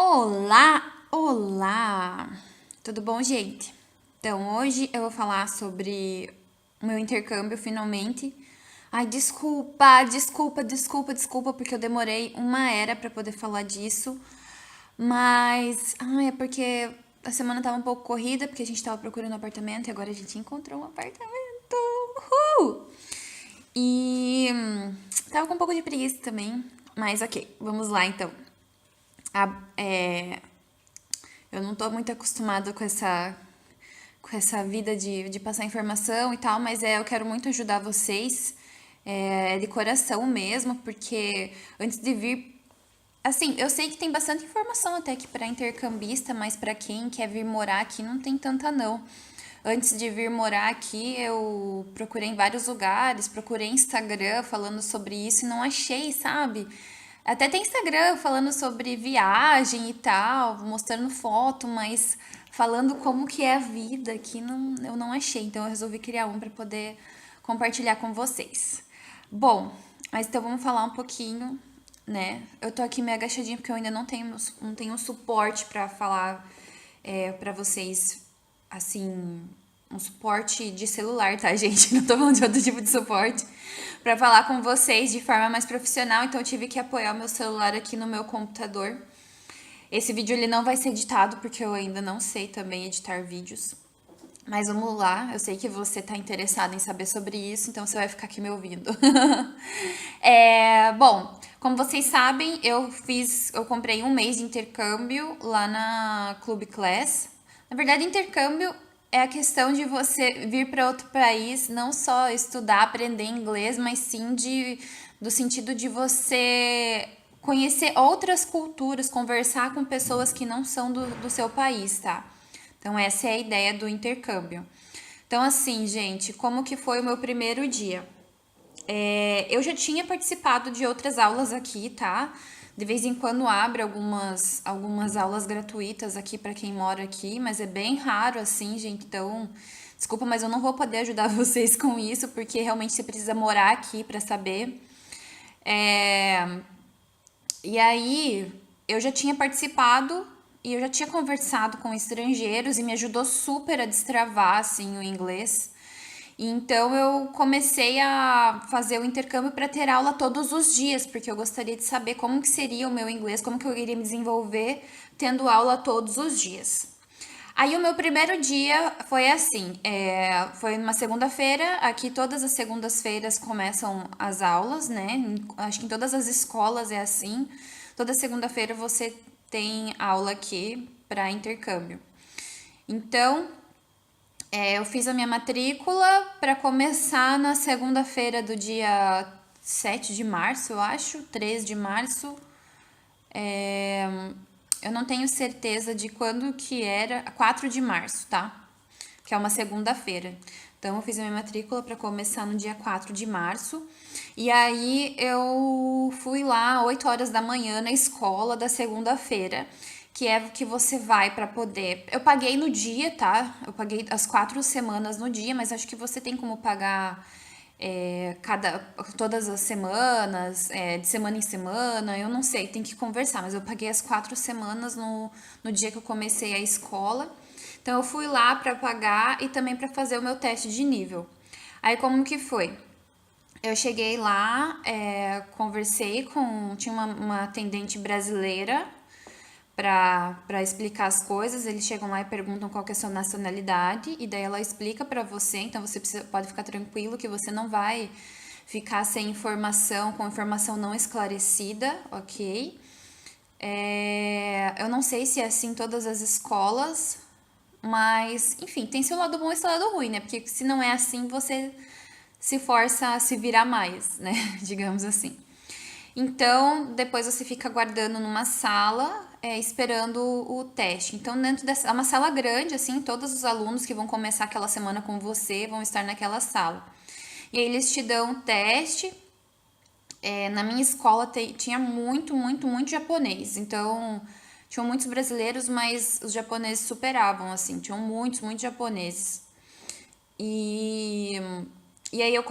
Olá, olá! Tudo bom, gente? Então, hoje eu vou falar sobre o meu intercâmbio finalmente. Ai, desculpa, porque eu demorei uma era pra poder falar disso. É porque a semana tava um pouco corrida, porque a gente tava procurando um apartamento e agora a gente encontrou um apartamento. Uhul! Tava com um pouco de preguiça também, mas ok, vamos lá então. A- é, eu não tô muito acostumada com essa vida de passar informação e tal, mas eu quero muito ajudar vocês, de coração mesmo, porque antes de vir. Assim, eu sei que tem bastante informação até aqui para intercambista, mas para quem quer vir morar aqui não tem tanta não. Antes de vir morar aqui, eu procurei em vários lugares, procurei Instagram falando sobre isso e não achei, sabe? Até tem Instagram falando sobre viagem e tal, mostrando foto, mas falando como que é a vida aqui, não, eu não achei. Então eu resolvi criar um para poder compartilhar com vocês. Bom, mas então vamos falar um pouquinho, né? Eu tô aqui meio agachadinha porque eu ainda não tenho suporte para falar para vocês, assim, um suporte de celular, tá, gente? Não tô falando de outro tipo de suporte. Pra falar com vocês de forma mais profissional, então eu tive que apoiar o meu celular aqui no meu computador. Esse vídeo ele não vai ser editado porque eu ainda não sei também editar vídeos. Mas vamos lá, eu sei que você tá interessado em saber sobre isso, então você vai ficar aqui me ouvindo. Bom, como vocês sabem, eu comprei um mês de intercâmbio lá na Club Class. Na verdade, intercâmbio é a questão de você vir para outro país, não só estudar, aprender inglês, mas sim do sentido de você conhecer outras culturas, conversar com pessoas que não são do seu país, tá? Então, essa é a ideia do intercâmbio. Então, assim, gente, como que foi o meu primeiro dia? Eu já tinha participado de outras aulas aqui, tá? De vez em quando abre algumas aulas gratuitas aqui para quem mora aqui, mas é bem raro assim, gente. Então, desculpa, mas eu não vou poder ajudar vocês com isso, porque realmente você precisa morar aqui para saber. É, e aí, eu já tinha participado e eu já tinha conversado com estrangeiros e me ajudou super a destravar assim o inglês. Então eu comecei a fazer o intercâmbio para ter aula todos os dias, porque eu gostaria de saber como que seria o meu inglês, como que eu iria me desenvolver tendo aula todos os dias. Aí o meu primeiro dia foi assim, foi uma segunda-feira, aqui todas as segundas-feiras começam as aulas, né? Acho que em todas as escolas é assim. Toda segunda-feira você tem aula aqui para intercâmbio. Então, eu fiz a minha matrícula para começar na segunda-feira do dia 7 de março, eu acho, 3 de março. É, eu não tenho certeza de quando que era, 4 de março, tá? Que é uma segunda-feira. Então, eu fiz a minha matrícula para começar no dia 4 de março. E aí, eu fui lá 8 horas da manhã na escola da segunda-feira, que é que você vai para poder. Eu paguei no dia, tá? Eu paguei as 4 semanas no dia, mas acho que você tem como pagar todas as semanas, de semana em semana, eu não sei, tem que conversar, mas eu paguei as 4 semanas no dia que eu comecei a escola. Então eu fui lá para pagar e também para fazer o meu teste de nível. Aí como que foi? Eu cheguei lá, conversei com. Tinha uma atendente brasileira para explicar as coisas. Eles chegam lá e perguntam qual que é a sua nacionalidade, e daí ela explica para você. Então você pode ficar tranquilo que você não vai ficar sem informação, com informação não esclarecida, ok? Eu não sei se é assim em todas as escolas, mas, enfim, tem seu lado bom e seu lado ruim, né? Porque se não é assim, você se força a se virar mais, né? Digamos assim. Então, depois você fica aguardando numa sala, esperando o teste. Então, dentro dessa. É uma sala grande, assim, todos os alunos que vão começar aquela semana com você vão estar naquela sala. E aí eles te dão um teste. Na minha escola tinha muito japonês. Então, tinham muitos brasileiros, mas os japoneses superavam, assim. Tinham muitos japoneses. E, e aí eu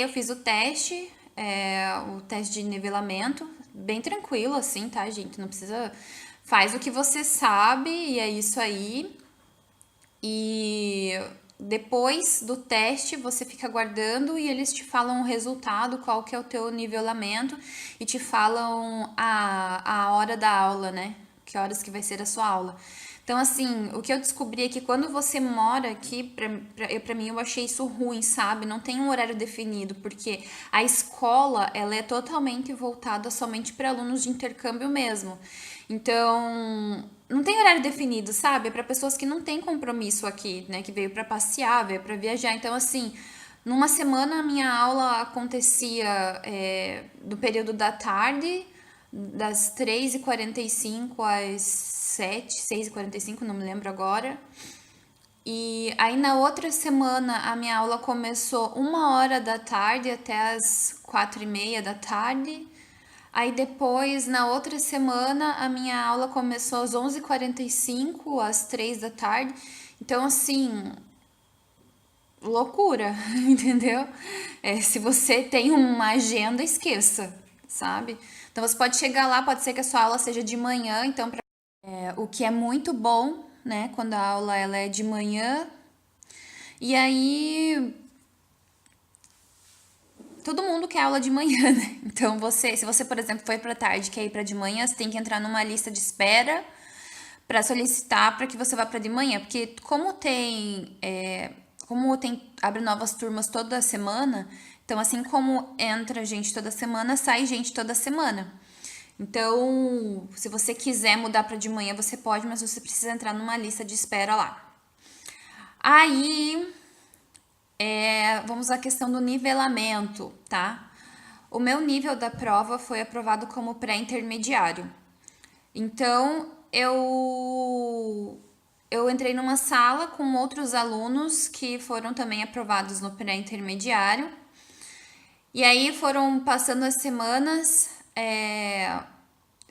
fiz o teste de nivelamento, bem tranquilo, assim, tá, gente? Não precisa faz o que você sabe e é isso aí. E depois do teste você fica aguardando e eles te falam o resultado, qual que é o teu nivelamento e te falam a hora da aula, né? Que horas que vai ser a sua aula. Então, assim, o que eu descobri é que quando você mora aqui, pra mim eu achei isso ruim, sabe? Não tem um horário definido, porque a escola, ela é totalmente voltada somente para alunos de intercâmbio mesmo. Então, não tem horário definido, sabe? É para pessoas que não têm compromisso aqui, né? Que veio para passear, veio para viajar. Então, assim, numa semana a minha aula acontecia do período da tarde, das 3h45 às 6h45, não me lembro agora. E aí na outra semana a minha aula começou 1h da tarde até as 4h30 da tarde. Aí depois, na outra semana, a minha aula começou às 11h45, às 3 da tarde. Então, assim, loucura, entendeu? Se você tem uma agenda, esqueça, sabe? Então, você pode chegar lá, pode ser que a sua aula seja de manhã, então, o que é muito bom, né? Quando a aula ela é de manhã. E aí, todo mundo quer aula de manhã, né? Então, se você, por exemplo, foi para tarde, quer ir para de manhã, você tem que entrar numa lista de espera para solicitar para que você vá para de manhã, porque abre novas turmas toda semana, então assim como entra gente toda semana, sai gente toda semana. Então, se você quiser mudar para de manhã, você pode, mas você precisa entrar numa lista de espera lá. Aí, vamos à questão do nivelamento, tá? O meu nível da prova foi aprovado como pré-intermediário. Então, eu entrei numa sala com outros alunos que foram também aprovados no pré-intermediário. E aí foram passando as semanas,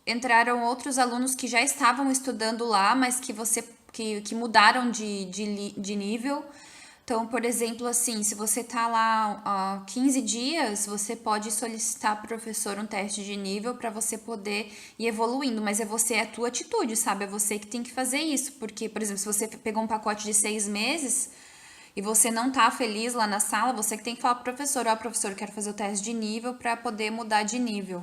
entraram outros alunos que já estavam estudando lá, mas que mudaram de nível. Então, por exemplo, assim, se você tá lá há 15 dias, você pode solicitar pro professor um teste de nível para você poder ir evoluindo, mas é a tua atitude, sabe? É você que tem que fazer isso, porque, por exemplo, se você pegou um pacote de 6 meses e você não tá feliz lá na sala, você que tem que falar pro professor, ó, professor, eu quero fazer o teste de nível para poder mudar de nível.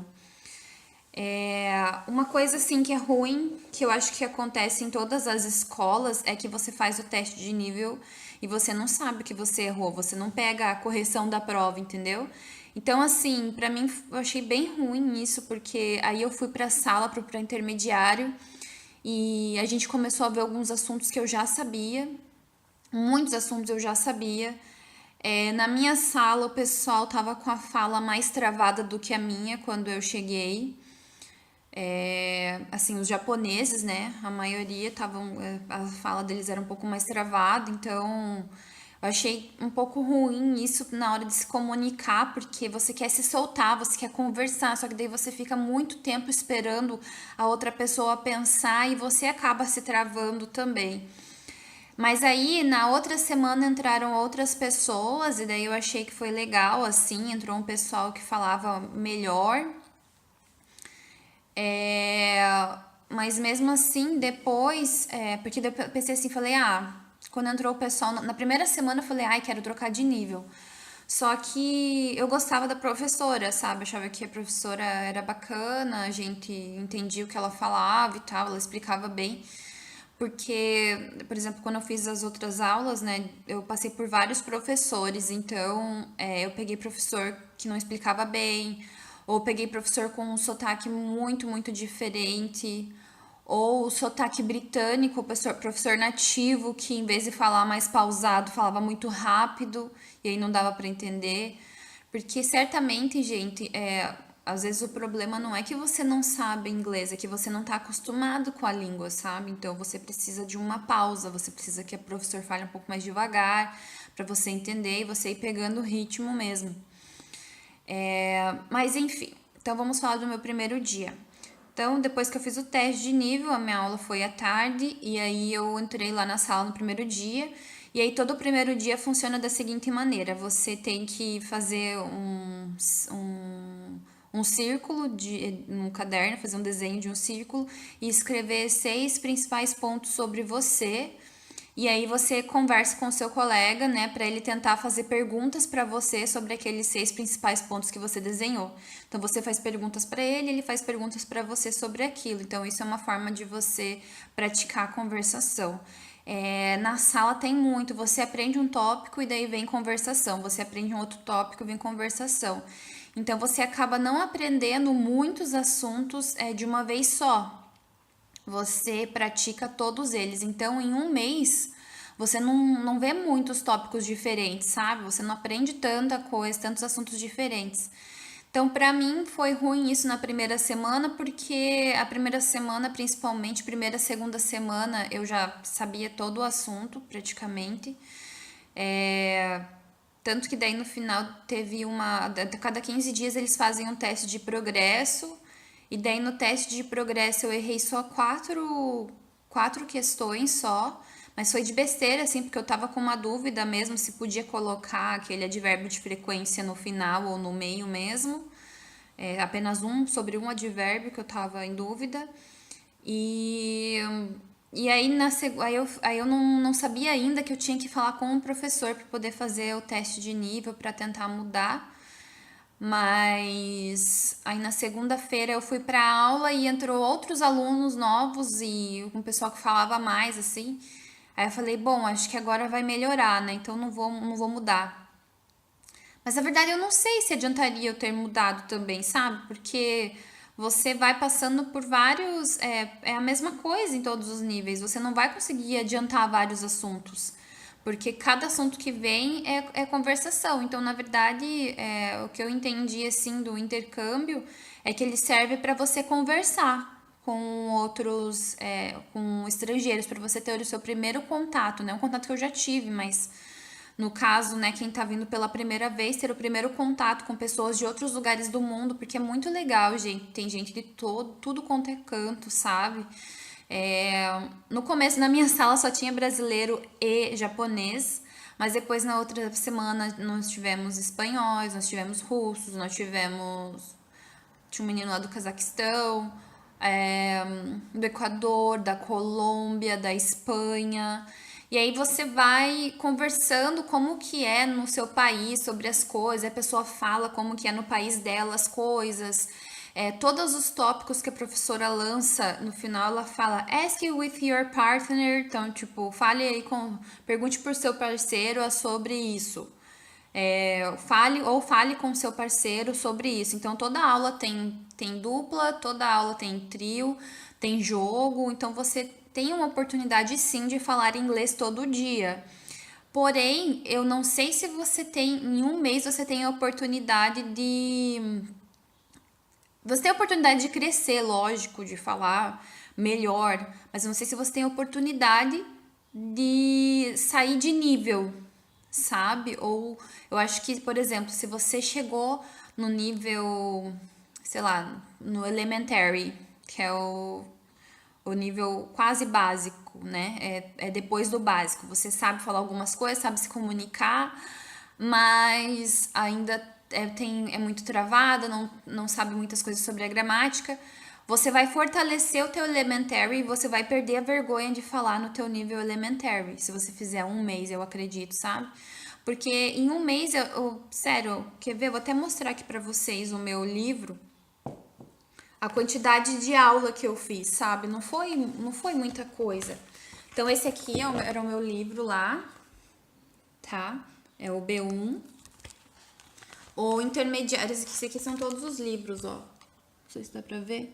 Uma coisa assim que é ruim, que eu acho que acontece em todas as escolas, é que você faz o teste de nível e você não sabe que você errou, você não pega a correção da prova, entendeu? Então, assim, pra mim eu achei bem ruim isso, porque aí eu fui pra sala, pro intermediário, e a gente começou a ver alguns assuntos que eu já sabia, muitos assuntos eu já sabia. Na minha sala, o pessoal tava com a fala mais travada do que a minha quando eu cheguei. Assim, os japoneses, né? A maioria estavam. A fala deles era um pouco mais travada, então eu achei um pouco ruim isso na hora de se comunicar, porque você quer se soltar, você quer conversar, só que daí você fica muito tempo esperando a outra pessoa pensar e você acaba se travando também. Mas aí, na outra semana entraram outras pessoas, e daí eu achei que foi legal, assim, entrou um pessoal que falava melhor. É, mas mesmo assim, depois, porque eu pensei assim, falei, quando entrou o pessoal, na primeira semana eu falei, ai, quero trocar de nível. Só que eu gostava da professora, sabe? Achava que a professora era bacana, a gente entendia o que ela falava e tal, ela explicava bem. Porque, por exemplo, quando eu fiz as outras aulas, né, eu passei por vários professores, então eu peguei professor que não explicava bem, ou peguei professor com um sotaque muito, muito diferente, ou sotaque britânico, professor nativo que em vez de falar mais pausado, falava muito rápido, e aí não dava para entender. Porque certamente, gente, às vezes o problema não é que você não sabe inglês, é que você não está acostumado com a língua, sabe? Então você precisa de uma pausa, você precisa que o professor fale um pouco mais devagar para você entender e você ir pegando o ritmo mesmo. Mas enfim, então vamos falar do meu primeiro dia. Então, depois que eu fiz o teste de nível, a minha aula foi à tarde, e aí eu entrei lá na sala no primeiro dia. E aí, todo o primeiro dia funciona da seguinte maneira: você tem que fazer um círculo num caderno, fazer um desenho de um círculo e escrever 6 principais pontos sobre você. E aí você conversa com o seu colega, né, para ele tentar fazer perguntas para você sobre aqueles 6 principais pontos que você desenhou. Então você faz perguntas para ele, ele faz perguntas para você sobre aquilo. Então isso é uma forma de você praticar a conversação. Na sala tem muito, você aprende um tópico e daí vem conversação, você aprende um outro tópico e vem conversação. Então você acaba não aprendendo muitos assuntos de uma vez só. Você pratica todos eles. Então, em um mês, você não vê muitos tópicos diferentes, sabe? Você não aprende tanta coisa, tantos assuntos diferentes. Então, para mim, foi ruim isso na primeira semana, porque a primeira semana, principalmente, primeira, segunda semana, eu já sabia todo o assunto, praticamente. Tanto que daí no final teve a cada 15 dias eles fazem um teste de progresso. E daí no teste de progresso eu errei só quatro questões só. Mas foi de besteira, assim, porque eu tava com uma dúvida mesmo se podia colocar aquele advérbio de frequência no final ou no meio mesmo. Apenas sobre um advérbio que eu tava em dúvida. E, e aí, aí eu não sabia ainda que eu tinha que falar com o professor para poder fazer o teste de nível para tentar mudar. Mas aí na segunda-feira eu fui para aula e entrou outros alunos novos e um pessoal que falava mais assim. Aí eu falei, bom, acho que agora vai melhorar, né? Então não vou mudar. Mas na verdade eu não sei se adiantaria eu ter mudado também, sabe? Porque você vai passando por vários. É a mesma coisa em todos os níveis. Você não vai conseguir adiantar vários assuntos. Porque cada assunto que vem é conversação. Então, na verdade, o que eu entendi assim do intercâmbio é que ele serve para você conversar com outros, com estrangeiros, para você ter o seu primeiro contato, né? Um contato que eu já tive, mas no caso, né, quem tá vindo pela primeira vez, ter o primeiro contato com pessoas de outros lugares do mundo, porque é muito legal, gente. Tem gente de tudo quanto é canto, sabe? No começo, na minha sala, só tinha brasileiro e japonês, mas depois, na outra semana, nós tivemos espanhóis, nós tivemos russos, nós tivemos. Tinha um menino lá do Cazaquistão, do Equador, da Colômbia, da Espanha. E aí você vai conversando como que é no seu país sobre as coisas, a pessoa fala como que é no país dela as coisas. Todos os tópicos que a professora lança, no final ela fala ask with your partner, então tipo, pergunte pro seu parceiro sobre isso. Fale com seu parceiro sobre isso. Então toda aula tem dupla, toda aula tem trio, tem jogo, então você tem uma oportunidade sim de falar inglês todo dia. Porém, eu não sei se você tem, em um mês você tem a oportunidade de. Você tem a oportunidade de crescer, lógico, de falar melhor, mas eu não sei se você tem a oportunidade de sair de nível, sabe? Ou eu acho que, por exemplo, se você chegou no nível, sei lá, no elementary, que é o nível quase básico, né? É depois do básico. Você sabe falar algumas coisas, sabe se comunicar, mas ainda é muito travada, não sabe muitas coisas sobre a gramática. Você vai fortalecer o teu elementary e você vai perder a vergonha de falar no teu nível elementary, se você fizer um mês, eu acredito, sabe? Porque em um mês, sério, quer ver? Eu vou até mostrar aqui pra vocês o meu livro, a quantidade de aula que eu fiz, sabe? Não foi muita coisa. Então, esse aqui era o meu livro lá, tá? É o B1. O intermediário, esse aqui são todos os livros, ó. Não sei se dá pra ver.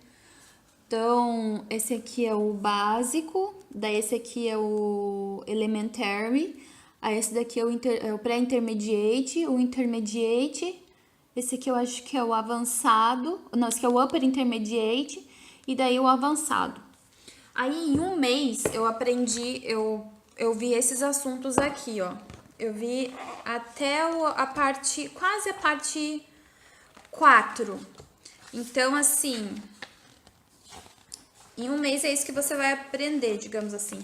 Então, esse aqui é o básico, daí esse aqui é o elementary, aí esse daqui é o pré-intermediate, o intermediate, esse aqui eu acho que é o avançado, não, esse aqui é o upper intermediate, e daí o avançado. Aí, em um mês, eu vi esses assuntos aqui, ó. Eu vi até quase a parte 4. Então, assim, em um mês é isso que você vai aprender, digamos assim.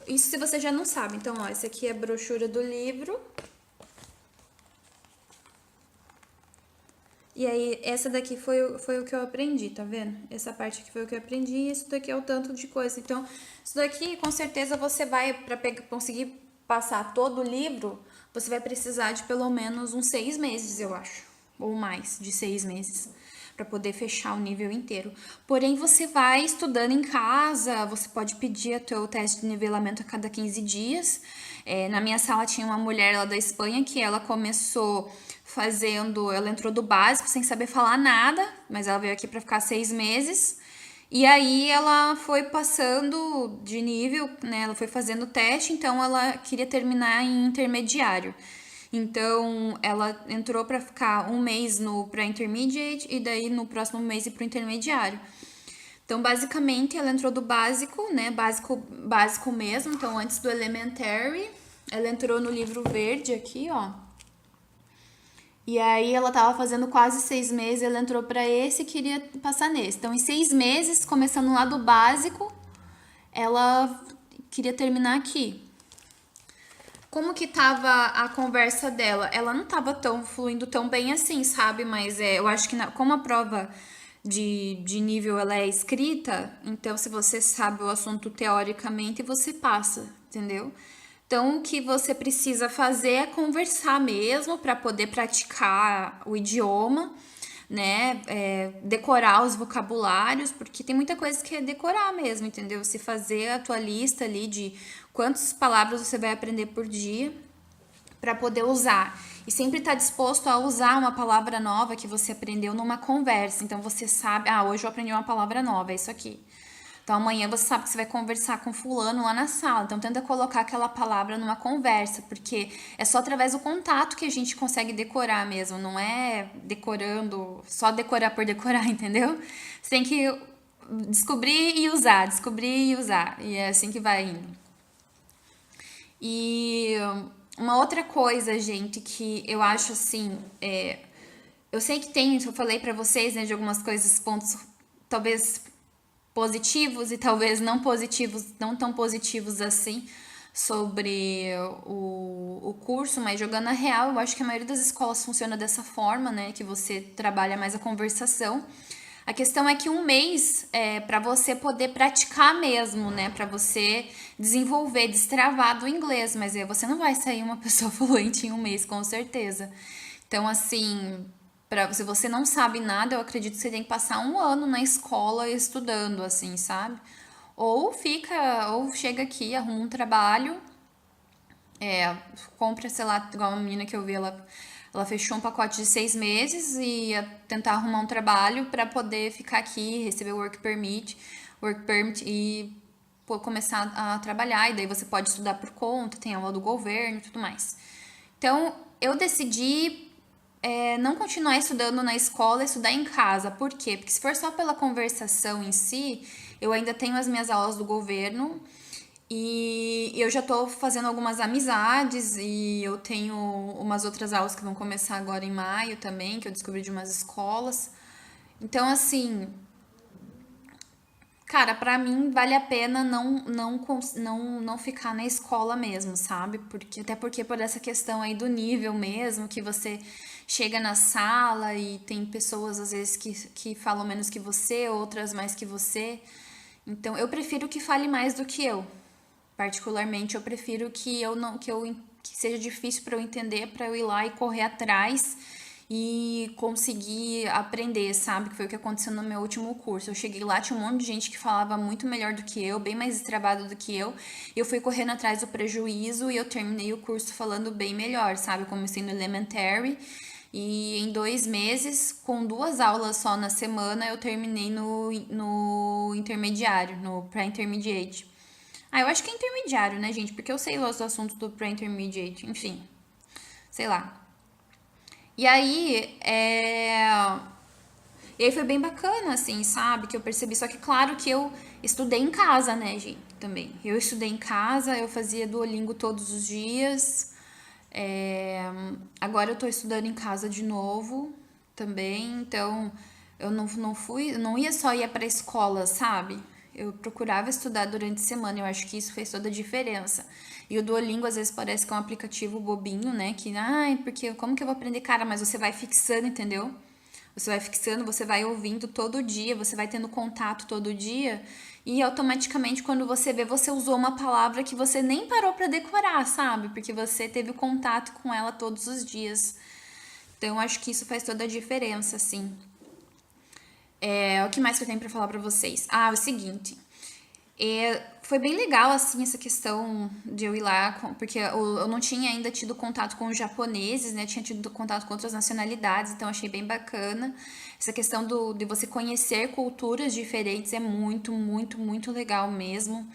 Isso se você já não sabe. Então, ó, esse aqui é a brochura do livro. E aí, essa daqui foi o que eu aprendi, tá vendo? Essa parte aqui foi o que eu aprendi e isso daqui é o tanto de coisa. Então, isso daqui, com certeza, você vai, para conseguir passar todo o livro, você vai precisar de pelo menos uns 6 meses, eu acho. Ou mais de 6 meses. Para poder fechar o nível inteiro. Porém, você vai estudando em casa, você pode pedir o teu teste de nivelamento a cada 15 dias. Na minha sala tinha uma mulher lá da Espanha que ela começou ela entrou do básico sem saber falar nada, mas ela veio aqui para ficar 6 meses. E aí ela foi passando de nível, né? Ela foi fazendo teste, então ela queria terminar em intermediário. Então ela entrou para ficar um mês no pré-intermediate e daí no próximo mês ir pro intermediário. Então, basicamente, ela entrou do básico, né? Básico mesmo. Então, antes do elementary, ela entrou no livro verde aqui, ó. E aí ela tava fazendo quase 6 meses, ela entrou para esse e queria passar nesse. Então, em 6 meses, começando lá do básico, ela queria terminar aqui. Como que tava a conversa dela? Ela não tava tão fluindo tão bem assim, sabe? Mas eu acho que como a prova de nível ela é escrita, então se você sabe o assunto teoricamente, você passa, entendeu? Então o que você precisa fazer é conversar mesmo para poder praticar o idioma, né? Decorar os vocabulários, porque tem muita coisa que é decorar mesmo, entendeu? Se fazer a tua lista ali de quantas palavras você vai aprender por dia para poder usar. E sempre estar disposto a usar uma palavra nova que você aprendeu numa conversa. Então você sabe, hoje eu aprendi uma palavra nova, é isso aqui. Então amanhã você sabe que você vai conversar com fulano lá na sala. Então tenta colocar aquela palavra numa conversa, porque é só através do contato que a gente consegue decorar mesmo, não é decorando, só decorar por decorar, entendeu? Você tem que descobrir e usar, descobrir e usar. E é assim que vai indo. E uma outra coisa, gente, que eu acho assim, eu sei que tem, eu falei pra vocês, né, de algumas coisas, pontos talvez positivos e talvez não positivos, não tão positivos assim sobre o curso, mas jogando a real, eu acho que a maioria das escolas funciona dessa forma, né, que você trabalha mais a conversação. A questão é que um mês é para você poder praticar mesmo, né? Para você desenvolver, destravar do inglês. Mas aí você não vai sair uma pessoa fluente em um mês, com certeza. Então, assim, se você não sabe nada, eu acredito que você tem que passar um ano na escola estudando, assim, sabe? Ou chega aqui, arruma um trabalho, compra, sei lá, igual uma menina que eu vi, ela fechou um pacote de 6 meses e ia tentar arrumar um trabalho para poder ficar aqui, receber work permit e começar a trabalhar. E daí você pode estudar por conta, tem aula do governo e tudo mais. Então, eu decidi não continuar estudando na escola, estudar em casa. Por quê? Porque se for só pela conversação em si, eu ainda tenho as minhas aulas do governo e eu já tô fazendo algumas amizades e eu tenho umas outras aulas que vão começar agora em maio também, que eu descobri de umas escolas. Então, assim, cara, pra mim vale a pena não ficar na escola mesmo, sabe? Até porque por essa questão aí do nível mesmo, que você chega na sala e tem pessoas às vezes que falam menos que você, outras mais que você. Então, eu prefiro que fale mais do que eu. Particularmente, eu prefiro que seja difícil para eu entender, para eu ir lá e correr atrás e conseguir aprender, sabe? Que foi o que aconteceu no meu último curso. Eu cheguei lá, tinha um monte de gente que falava muito melhor do que eu, bem mais destravado do que eu. E eu fui correndo atrás do prejuízo e eu terminei o curso falando bem melhor, sabe? Eu comecei no elementary e em 2 meses, com 2 aulas só na semana, eu terminei no intermediário, no pré-intermediate. Eu acho que é intermediário, né, gente? Porque eu sei os assuntos do pré-intermediate, enfim, sei lá. E aí, e aí foi bem bacana, assim, sabe? Que eu percebi. Só que, claro que eu estudei em casa, né, gente? Também. Eu estudei em casa, eu fazia Duolingo todos os dias. Agora eu tô estudando em casa de novo também. Então, eu não ia só ir pra escola, sabe? Eu procurava estudar durante a semana. Eu acho que isso fez toda a diferença. E o Duolingo, às vezes, parece que é um aplicativo bobinho, né? Porque como que eu vou aprender? Cara, mas você vai fixando, entendeu? Você vai fixando, você vai ouvindo todo dia, você vai tendo contato todo dia. E automaticamente, quando você vê, você usou uma palavra que você nem parou para decorar, sabe? Porque você teve contato com ela todos os dias. Então, acho que isso faz toda a diferença, assim. O que mais que eu tenho para falar para vocês? Ah, é o seguinte. Foi bem legal, assim, essa questão de eu ir lá, porque eu não tinha ainda tido contato com os japoneses, né? Tinha tido contato com outras nacionalidades, então achei bem bacana. Essa questão de você conhecer culturas diferentes é muito, muito, muito legal mesmo.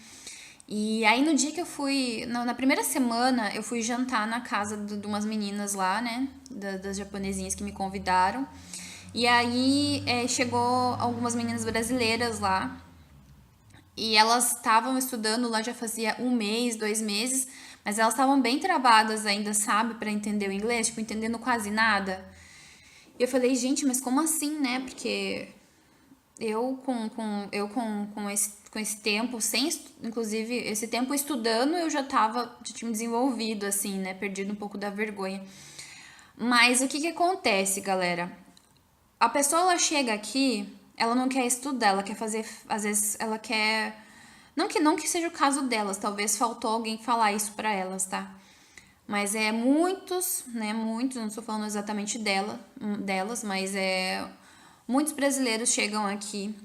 E aí no dia que eu fui, na primeira semana, eu fui jantar na casa de umas meninas lá, né? Das japonesinhas que me convidaram. E aí chegou algumas meninas brasileiras lá. E elas estavam estudando lá já fazia um mês, 2 meses, mas elas estavam bem travadas ainda, sabe, para entender o inglês, tipo, entendendo quase nada. E eu falei, gente, mas como assim, né? Porque eu com esse tempo, inclusive, esse tempo estudando, já tinha me desenvolvido, assim, né? Perdido um pouco da vergonha. Mas o que que acontece, galera? A pessoa, ela chega aqui, ela não quer estudar, ela quer fazer, às vezes, ela quer. Não que seja o caso delas, talvez faltou alguém falar isso pra elas, tá? Mas muitos, né, muitos, não estou falando exatamente delas, mas muitos brasileiros chegam aqui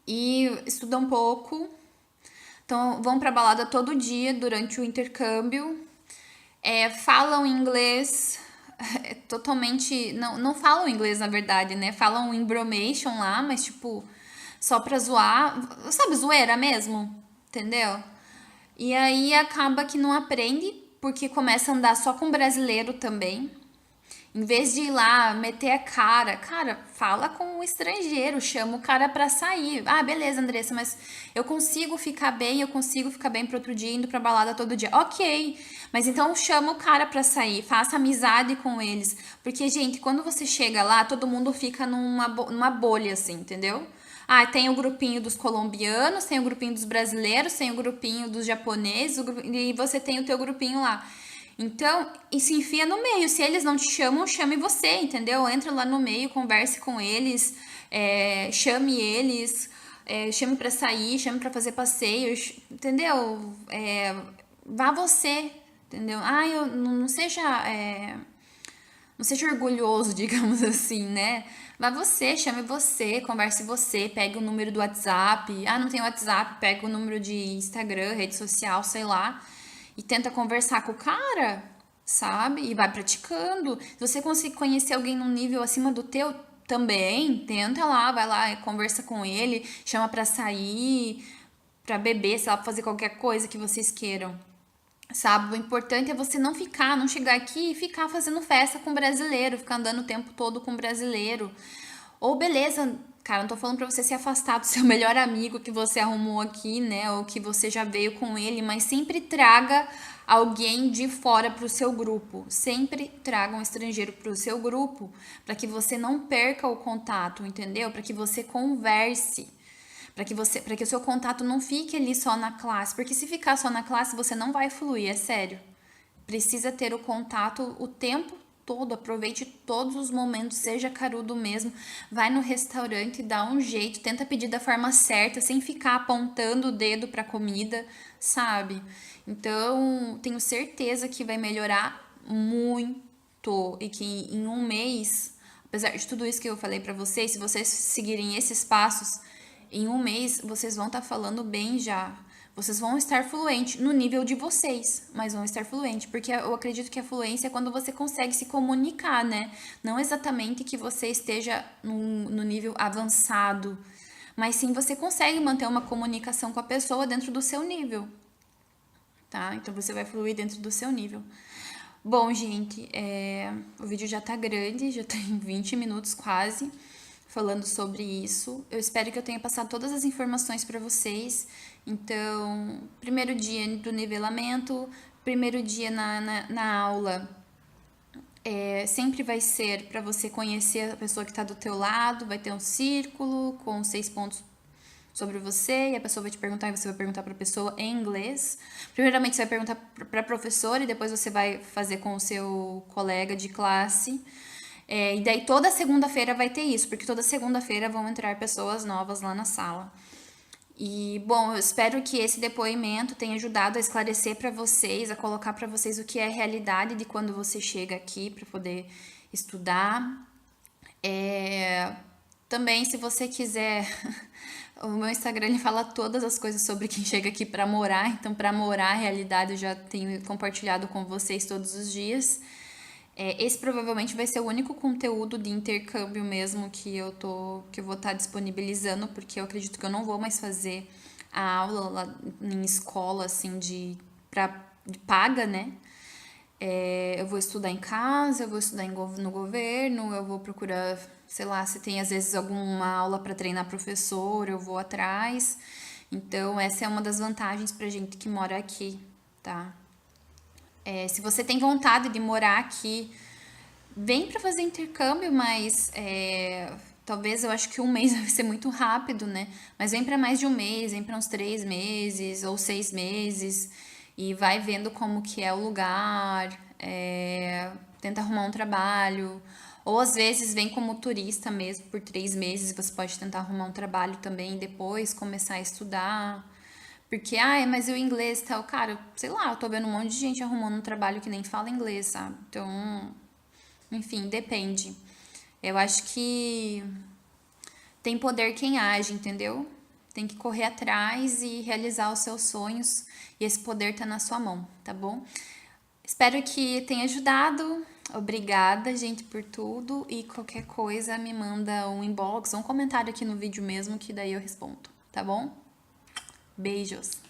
e estudam pouco, então vão pra balada todo dia durante o intercâmbio, falam inglês totalmente. Não falam inglês, na verdade, né? Falam embromation lá, mas tipo, só pra zoar. Sabe, zoeira mesmo? Entendeu? E aí acaba que não aprende, porque começa a andar só com brasileiro também. Em vez de ir lá meter a cara, fala com o estrangeiro, chama o cara pra sair. Ah, beleza, Andressa, mas eu consigo ficar bem pro outro dia indo pra balada todo dia. Ok, mas então chama o cara pra sair, faça amizade com eles. Porque, gente, quando você chega lá, todo mundo fica numa bolha, assim, entendeu? Ah, tem o grupinho dos colombianos, tem o grupinho dos brasileiros, tem o grupinho dos japoneses, e você tem o teu grupinho lá. Então, e se enfia no meio. Se eles não te chamam, chame você, entendeu? Entra lá no meio, converse com eles, chame eles, chame pra sair, chame pra fazer passeios, entendeu? Vá você, entendeu? Ah, eu não seja. Não seja orgulhoso, digamos assim, né? Vá você, chame você, converse você, pegue o número do WhatsApp. Ah, não tem WhatsApp, pega o número de Instagram, rede social, sei lá, e tenta conversar com o cara, sabe? E vai praticando. Se você conseguir conhecer alguém num nível acima do teu, também, tenta lá, vai lá, conversa com ele, chama pra sair, pra beber, sei lá, pra fazer qualquer coisa que vocês queiram. Sabe, o importante é você não chegar aqui e ficar fazendo festa com brasileiro, ficar andando o tempo todo com brasileiro. Ou beleza, cara, não tô falando pra você se afastar do seu melhor amigo que você arrumou aqui, né? Ou que você já veio com ele, mas sempre traga alguém de fora pro seu grupo. Sempre traga um estrangeiro pro seu grupo, para que você não perca o contato, entendeu? Para que você converse para que o seu contato não fique ali só na classe, porque se ficar só na classe você não vai fluir, é sério. Precisa ter o contato o tempo todo, aproveite todos os momentos, seja carudo mesmo, vai no restaurante, dá um jeito, tenta pedir da forma certa, sem ficar apontando o dedo para comida, sabe? Então, tenho certeza que vai melhorar muito e que em um mês, apesar de tudo isso que eu falei para vocês, se vocês seguirem esses passos, em um mês, vocês vão estar falando bem já. Vocês vão estar fluente no nível de vocês, mas vão estar fluente, porque eu acredito que a fluência é quando você consegue se comunicar, né? Não exatamente que você esteja no nível avançado, mas sim você consegue manter uma comunicação com a pessoa dentro do seu nível, tá? Então você vai fluir dentro do seu nível. Bom, gente, o vídeo já tá grande, já tem 20 minutos quase falando sobre isso. Eu espero que eu tenha passado todas as informações para vocês. Então, primeiro dia do nivelamento, primeiro dia na aula, sempre vai ser para você conhecer a pessoa que está do teu lado, vai ter um círculo com 6 pontos sobre você e a pessoa vai te perguntar e você vai perguntar para a pessoa em inglês. Primeiramente você vai perguntar para a professora e depois você vai fazer com o seu colega de classe. E daí toda segunda-feira vai ter isso, porque toda segunda-feira vão entrar pessoas novas lá na sala. E, bom, eu espero que esse depoimento tenha ajudado a esclarecer para vocês, a colocar para vocês o que é a realidade de quando você chega aqui para poder estudar. Também, se você quiser, o meu Instagram ele fala todas as coisas sobre quem chega aqui para morar. Então, para morar a realidade, eu já tenho compartilhado com vocês todos os dias. Esse provavelmente vai ser o único conteúdo de intercâmbio mesmo que eu vou estar disponibilizando, porque eu acredito que eu não vou mais fazer a aula lá em escola assim de paga, né? Eu vou estudar em casa, eu vou estudar no governo, eu vou procurar, sei lá, se tem às vezes alguma aula para treinar professor, eu vou atrás. Então, essa é uma das vantagens pra gente que mora aqui, tá? Se você tem vontade de morar aqui, vem para fazer intercâmbio, mas talvez eu acho que um mês vai ser muito rápido, né? Mas vem para mais de um mês, vem para uns 3 meses ou 6 meses e vai vendo como que é o lugar, tenta arrumar um trabalho. Ou às vezes vem como turista mesmo por 3 meses, você pode tentar arrumar um trabalho também e depois começar a estudar. Porque, mas e o inglês e tal? Cara, sei lá, eu tô vendo um monte de gente arrumando um trabalho que nem fala inglês, sabe? Então, enfim, depende. Eu acho que tem poder quem age, entendeu? Tem que correr atrás e realizar os seus sonhos. E esse poder tá na sua mão, tá bom? Espero que tenha ajudado. Obrigada, gente, por tudo. E qualquer coisa, me manda um inbox ou um comentário aqui no vídeo mesmo, que daí eu respondo, tá bom? Beijos!